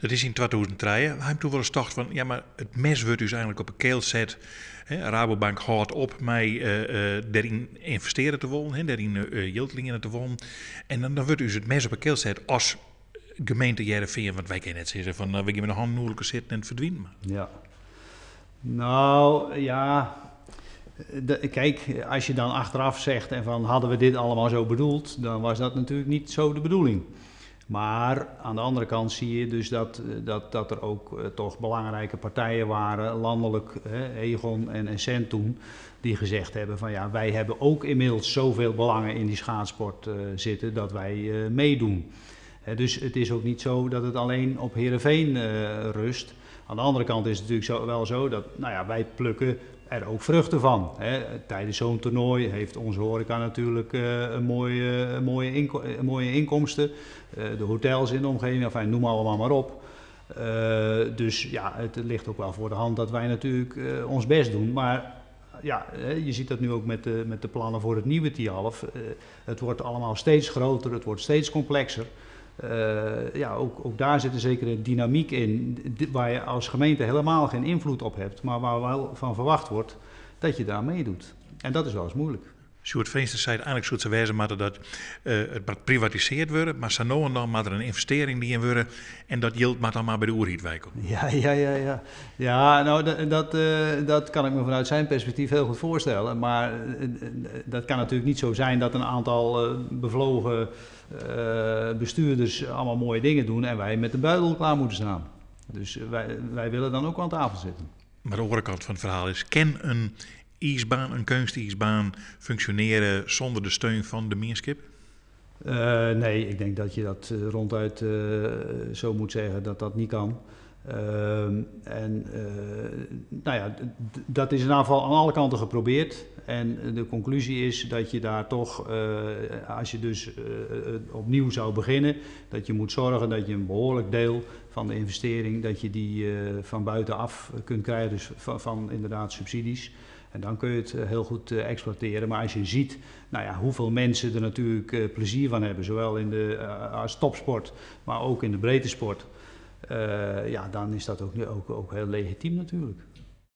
Dat is in 2003. Hij heeft toen wel eens gedacht van, ja, maar het mes wordt dus eigenlijk op een keel zet. Rabobank houdt op mij daarin investeren te willen, daarin yieldlingen te willen. En dan wordt dus het mes op een keel zet als gemeente Heerenveen, want wij kunnen net zeggen van we gaan met de hand noordelijke zitten en het verdwijnen. Ja. Nou, ja. Kijk, als je dan achteraf zegt en van hadden we dit allemaal zo bedoeld, dan was dat natuurlijk niet zo de bedoeling. Maar aan de andere kant zie je dus dat er ook toch belangrijke partijen waren, landelijk, Egon en Essent toen, die gezegd hebben van ja, wij hebben ook inmiddels zoveel belangen in die schaatsport zitten dat wij meedoen. Dus het is ook niet zo dat het alleen op Heerenveen rust. Aan de andere kant is het natuurlijk wel zo dat wij plukken er ook vruchten van. Tijdens zo'n toernooi heeft onze horeca natuurlijk mooie inkomsten. De hotels in de omgeving, enfin, noem allemaal maar op. Dus ja, het ligt ook wel voor de hand dat wij natuurlijk ons best doen. Maar ja, je ziet dat nu ook met de plannen voor het nieuwe Tialf. Het wordt allemaal steeds groter, het wordt steeds complexer. Ook daar zit een zekere dynamiek in, waar je als gemeente helemaal geen invloed op hebt, maar waar wel van verwacht wordt dat je daar meedoet. En dat is wel eens moeilijk. Sjoerd Veenstra zei eigenlijk zo'n wijze maar dat het moet privatiseerd worden, maar zo nou en dan moet er een investering die in worden en dat yield maar dan maar bij de oerhiet wijken. Ja. Ja, nou dat kan ik me vanuit zijn perspectief heel goed voorstellen, maar dat kan natuurlijk niet zo zijn dat een aantal bevlogen bestuurders allemaal mooie dingen doen en wij met de buidel klaar moeten staan. Dus wij willen dan ook aan tafel zitten. Maar de andere kant van het verhaal is, kan een ijsbaan, een kunstijsbaan functioneren zonder de steun van de gemeenschap? Nee, ik denk dat je dat ronduit zo moet zeggen dat dat niet kan. Dat is in ieder geval aan alle kanten geprobeerd. En de conclusie is dat je daar toch, als je dus opnieuw zou beginnen, dat je moet zorgen dat je een behoorlijk deel van de investering, dat je die van buitenaf kunt krijgen, dus van inderdaad subsidies. En dan kun je het heel goed exploiteren. Maar als je ziet hoeveel mensen er natuurlijk plezier van hebben, zowel als topsport, maar ook in de breedte sport, dan is dat ook heel legitiem natuurlijk.